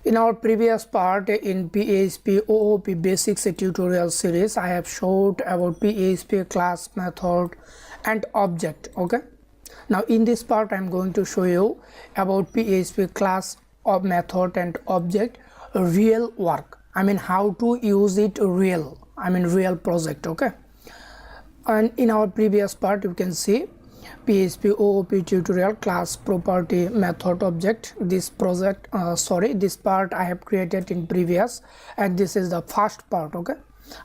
In our previous part in PHP OOP Basics tutorial series, I have showed about PHP class, method and object. Okay, now in this part I am going to show you about PHP class, of method and object real work. I mean how to use it real, real project. Okay, and in our previous part you can see PHP OOP tutorial, class, property, method, object. This project this part I have created in previous, and this is the first part. Okay,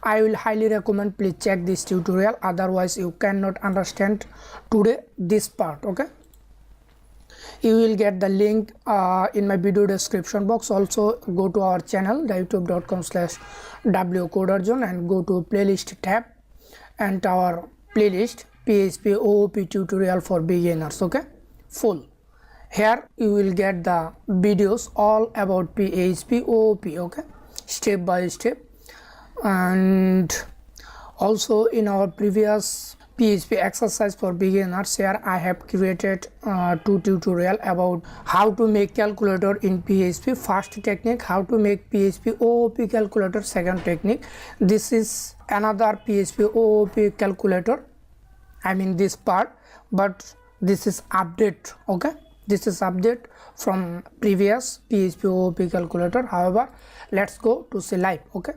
I will highly recommend please check this tutorial, otherwise you cannot understand today this part. Okay, you will get the link in my video description box. Also go to our channel youtube.com/wcoderzone and go to playlist tab and our playlist PHP OOP tutorial for beginners. Okay, full. Here you will get the videos all about PHP OOP. Okay, step by step. And also in our previous PHP exercise for beginners, here I have created two tutorial about how to make calculator in PHP. First technique, how to make PHP OOP calculator. Second technique, this is another PHP OOP calculator, this part, but this is update. Okay, this is update from previous PHP OOP calculator. However, let's go to see live. Okay,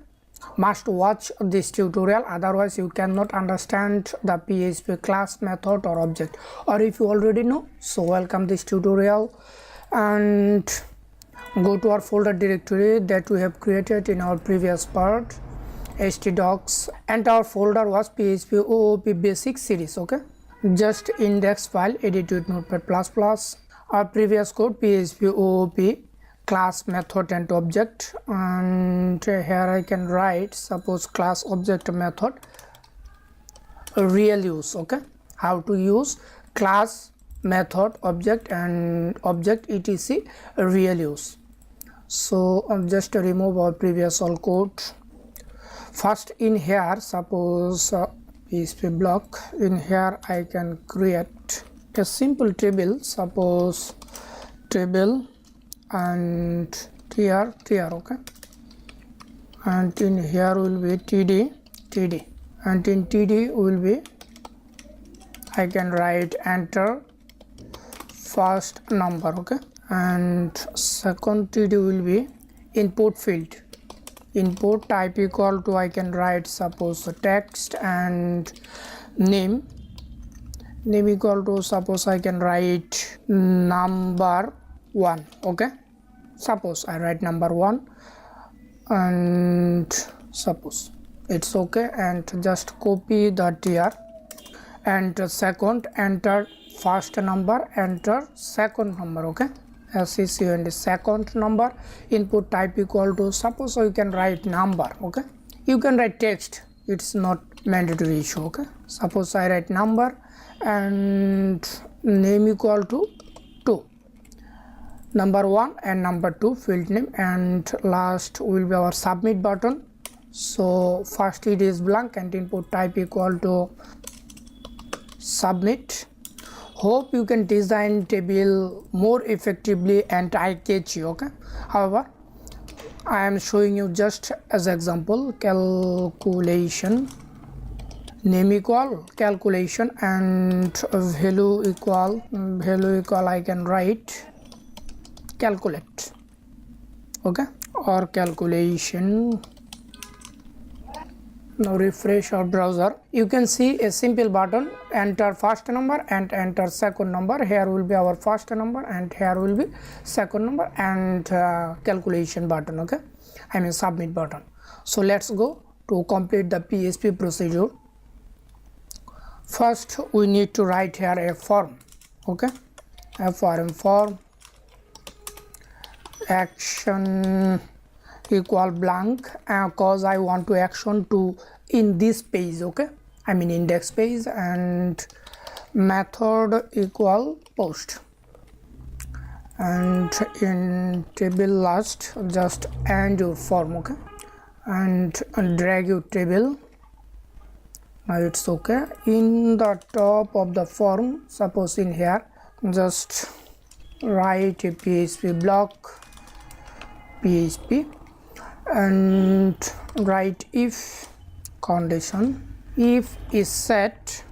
must watch this tutorial, otherwise you cannot understand the PHP class, method or object. Or if you already know, so welcome this tutorial and go to our folder directory that we have created in our previous part, htdocs, and our folder was PHP OOP basic series. Okay, just index file, edit with notepad++. Our previous code PHP OOP class, method and object, and here I can write suppose class, object, method real use. Okay, how to use class, method, object and object etc real use. So just remove our previous all code. First in here, suppose PHP block, in here I can create a simple table, suppose table and tr. Okay, and in here will be td, and in td will be, I can write enter first number. Okay, and second td will be input field, input type equal to, I can write suppose text, and name equal to, suppose I can write number 1. Okay, suppose I write number 1 and suppose it's okay, and just copy the tr, and second enter first number, enter second number. Okay, SECOND second number, input type equal to, suppose you can write number. Okay, you can write text, it's not mandatory issue. Okay, suppose I write number and name equal to 2, number 1 and number 2 field name, and last will be our submit button. So first it is blank and input type equal to submit. Hope you can design table more effectively and eye catchy. Okay, however I am showing you just as example, calculation, name equal calculation, and value equal I can write calculate. Okay, or calculation. Now refresh our browser, you can see a simple button, enter first number and enter second number. Here will be our first number and here will be second number, and calculation button. Okay, submit button. So let's go to complete the PHP procedure. First we need to write here a form. Okay, a form action equal blank, cause I want to action to in this page. Okay, index page, and method equal post, and in table last just end your form. Okay, and drag your table. Now it's okay. In the top of the form, suppose in here just write a PHP block php and write if condition. If is set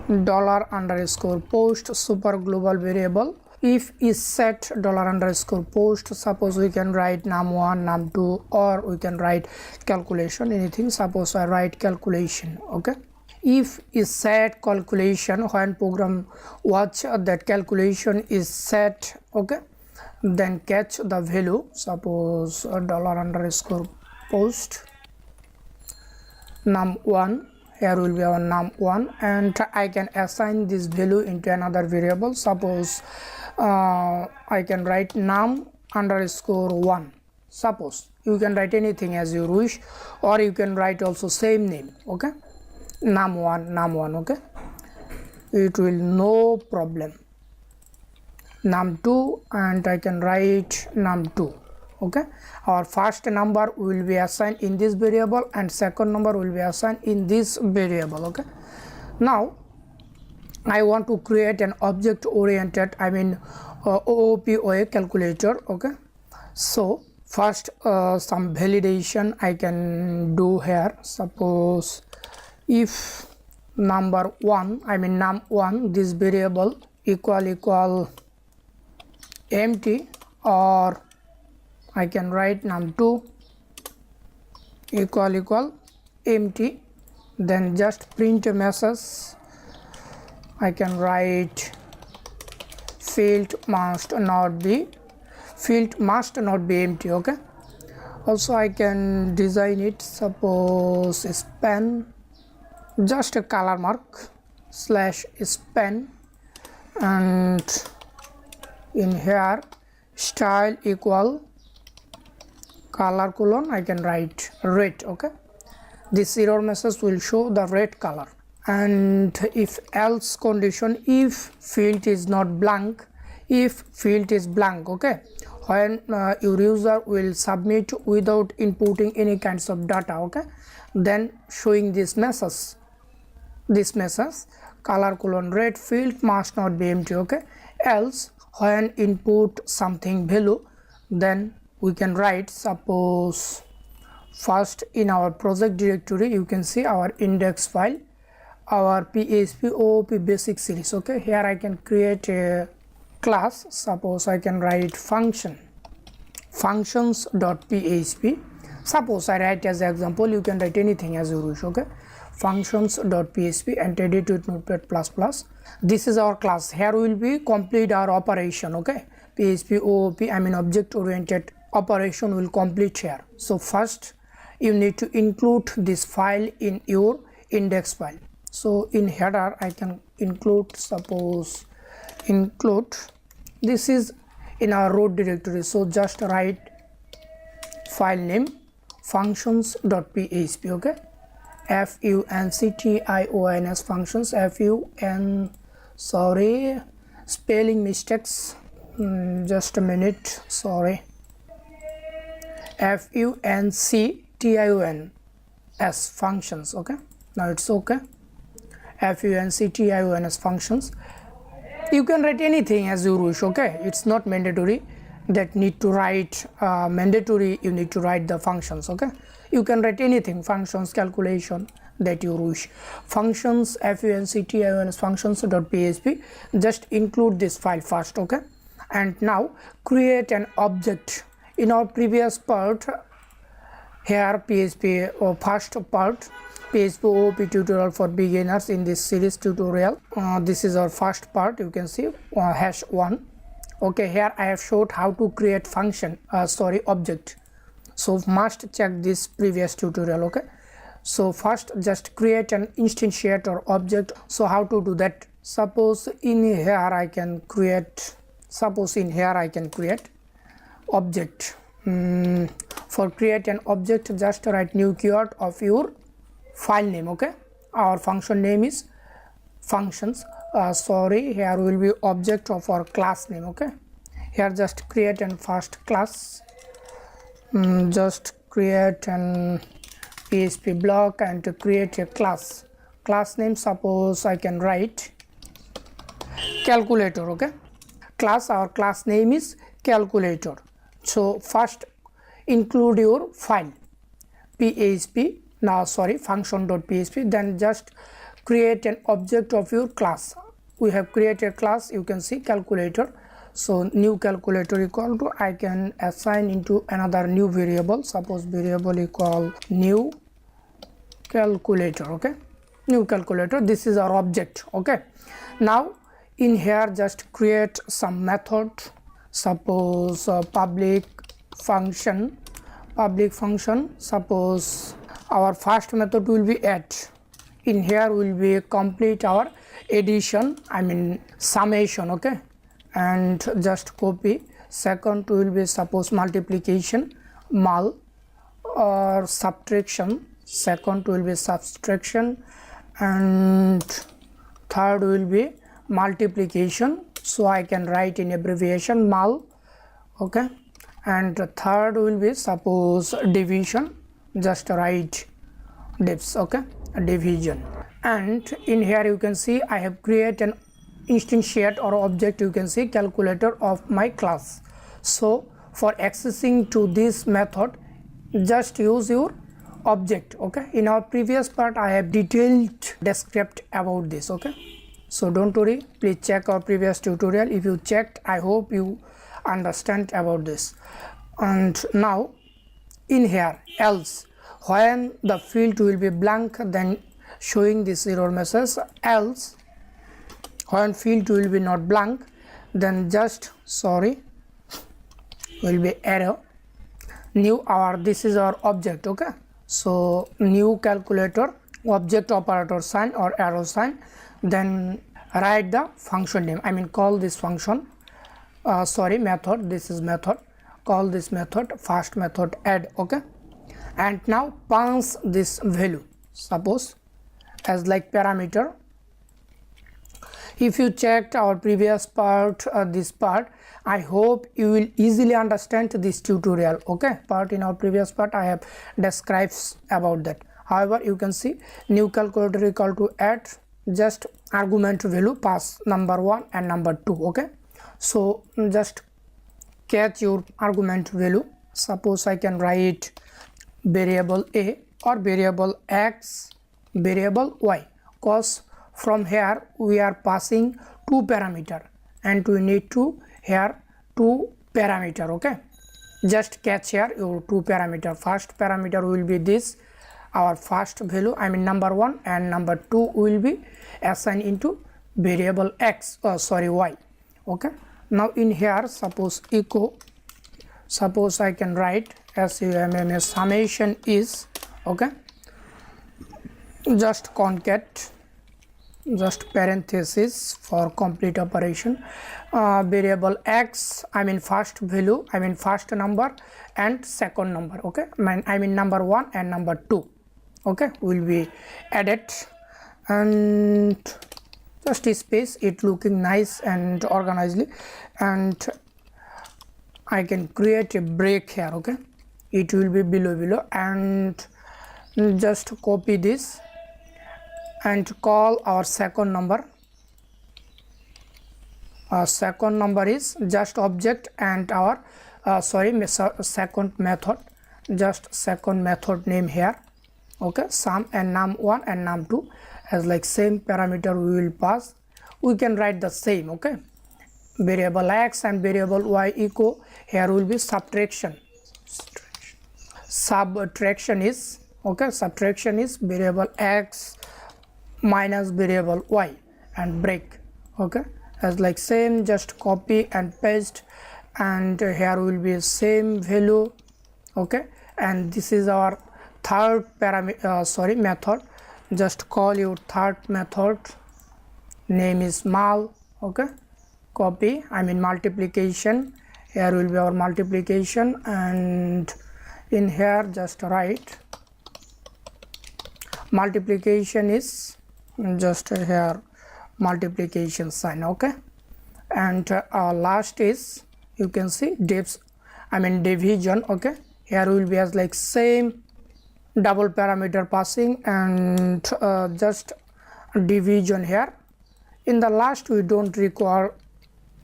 $_post super global variable. If is set $_post, suppose we can write num1 num2 or we can write calculation, anything. Suppose I write calculation. Okay, if is set calculation, when program watch that calculation is set, okay, then catch the value, suppose $_post num1. Here will be our num1 and I can assign this value into another variable. Suppose I can write num_1. Suppose you can write anything as you wish, or you can write also same name. Okay, num1. Okay, it will no problem. Num2 and I can write num2. Okay, our first number will be assigned in this variable and second number will be assigned in this variable. Okay, now I want to create an object oriented, OOPOA calculator. Okay, so first some validation I can do here. Suppose if num1 this variable equal empty, or I can write num2 equal empty, then just print a message. I can write field must not be empty. Okay, also I can design it. Suppose span, just a color mark /span, and in here style equal color colon I can write red. Okay, this error message will show the red color. And if else condition, if field is not blank, if field is blank, okay, when your user will submit without inputting any kinds of data, okay, then showing this message color colon red, field must not be empty. Okay, else when input something value, then we can write, suppose first in our project directory you can see our index file, our PHP OOP basic series. Okay, here I can create a class. Suppose I can write functions.php. Suppose I write as example, you can write anything as you wish. Okay, functions.php and edit with Notepad++. This is our class. Here will be complete our operation. Okay, PHP OOP object oriented operation will complete here. So first you need to include this file in your index file. So in header I can include, suppose include, this is in our root directory, so just write file name functions.php. okay, functions functions, sorry, spelling mistakes, just a minute, sorry, functions functions. Okay, now it's okay, functions functions. You can write anything as you wish. Okay, it's not mandatory that need to write mandatory you need to write the functions. Okay, you can write anything, functions, calculation, that you wish. Functions functions.php, just include this file first. Okay, and now create an object. In our previous part here, PHP or first part, PHP OOP tutorial for beginners, in this series tutorial, this is our first part. You can see #1. okay, here I have showed how to create function object. So must check this previous tutorial. Okay, so first just create an instantiator object. So how to do that? Suppose in here I can create object. For create an object, just write new keyword of your file name. Okay, our function name is functions. Here will be object of our class name. Okay, here just create an first class, just create an PHP block and to create a class name. Suppose I can write calculator. Okay, our class name is calculator. So first include your file function.php, then just create an object of your class. We have created class, you can see calculator. So new calculator equal to, I can assign into another new variable, suppose variable equal new calculator. Okay, new calculator, this is our object. Okay, now in here just create some method, suppose public function. Suppose our first method will be add. In here will be complete our addition, I mean summation. Okay, and just copy. Second will be suppose multiplication, mul, or subtraction. Second will be subtraction, and third will be multiplication. So I can write in abbreviation mul. Okay, and the third will be suppose division, just write divs. Okay, division. And in here you can see I have created an instantiate or object, you can see calculator of my class. So for accessing to this method, just use your object. Okay, in our previous part I have detailed description about this. Okay, so don't worry, please check our previous tutorial. If you checked, I hope you understand about this. And now in here else, when the field will be blank, then showing this error message. Else when field will be not blank, then just will be error. New this is our object. Okay, so new calculator, object operator sign or arrow sign, then write the function name, I mean call this function, method, this is method, call this method first method add. Okay, and now pass this value, suppose as like parameter. If you checked our previous part, this part, I hope you will easily understand this tutorial. Okay, part in our previous part I have described about that. However, you can see new calculator equal to add, just argument value pass number 1 and number 2. Okay, so just catch your argument value. Suppose I can write variable a or variable x, variable y, cause from here we are passing 2 parameter and we need to here 2 parameter. Okay, just catch here your 2 parameter. First parameter will be this, our first value, I mean number 1, and number 2 will be assigned into variable x, y. Okay, now in here suppose echo, suppose I can write SUMMA summation is. Okay, just concat, just parenthesis for complete operation, variable x, I mean first value, I mean first number and second number. Okay, I mean number 1 and number 2. Okay, will be added, and just space, it looking nice and organizedly, and I can create a break here. Okay, it will be below, and just copy this and call our second number. Second number is just object and our second method, just second method name here. Okay, sum and num1 and num2 as like same parameter we will pass. We can write the same. Okay, variable x and variable y echo, here will be subtraction is. Okay, subtraction is variable x minus variable y and break. Okay, as like same, just copy and paste, and here will be same value. Okay, and this is our third method. Just call your third method, name is mul. Okay, copy, I mean multiplication, here will be our multiplication, and in here just write multiplication is just here multiplication sign. Okay, and last is, you can see divs, I mean division. Okay, here will be as like same double parameter passing, and just division here. In the last we don't require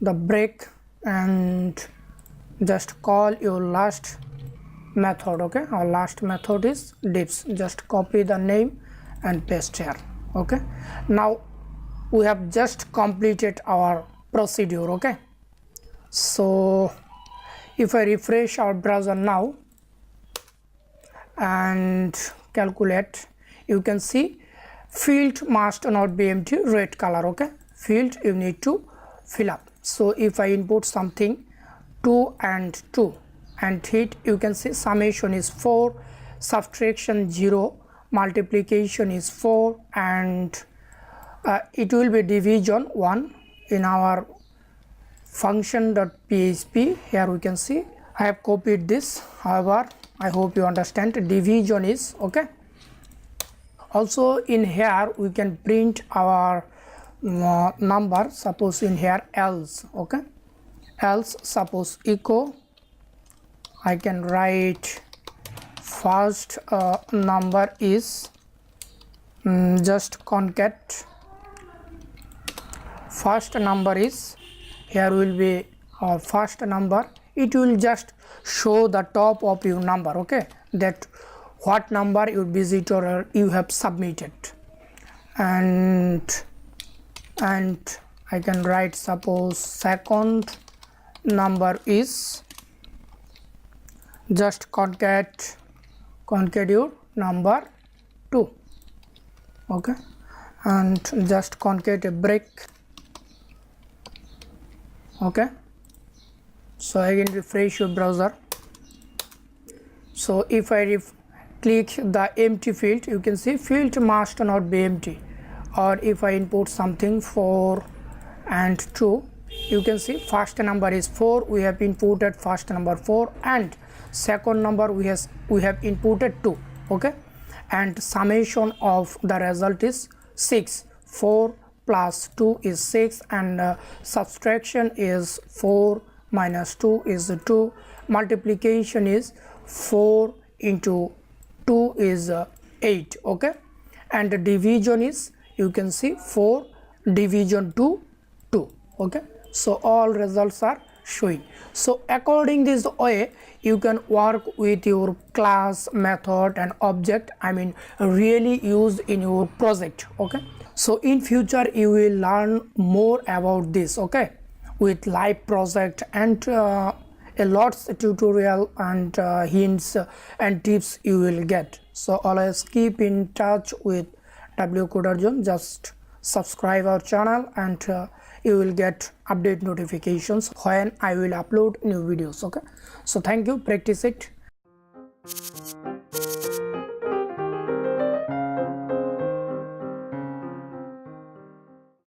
the break, and just call your last method. Okay, our last method is diffs. Just copy the name and paste here. Okay, now we have just completed our procedure. Okay, so if I refresh our browser now and calculate, you can see field must not be empty, red color. Okay, field you need to fill up. So if I input something 2 and 2 and hit, you can see summation is 4, subtraction 0, multiplication is 4, and it will be division 1 in our function.php. Here we can see I have copied this. However, I hope you understand division is okay. Also in here we can print our number. Suppose in here else. Okay, else suppose echo, I can write first number is just concat. First number is, here will be first number. It will just show the top of your number. Okay, that what number your visitor you have submitted, and I can write suppose second number is, just concat your number 2. Okay, and just concat a break. Okay, so again refresh your browser. So if I click the empty field, you can see field must not be empty. Or if I input something 4 and 2, you can see first number is 4, we have inputted first number 4, and second number we have inputted 2. Okay, and summation of the result is 6. 4 plus 2 is 6, and subtraction is 4 minus 2 is 2, multiplication is 4 into 2 is 8. Okay, and the division is, you can see 4 division 2 2. Okay, so all results are showing. So according this way you can work with your class, method and object, I mean really used in your project. Okay, so in future you will learn more about this. Okay, with live project and a lots tutorial and hints and tips you will get. So always keep in touch with WCoder Zone. Just subscribe our channel and you will get update notifications when I will upload new videos. Okay, so thank you, practice it.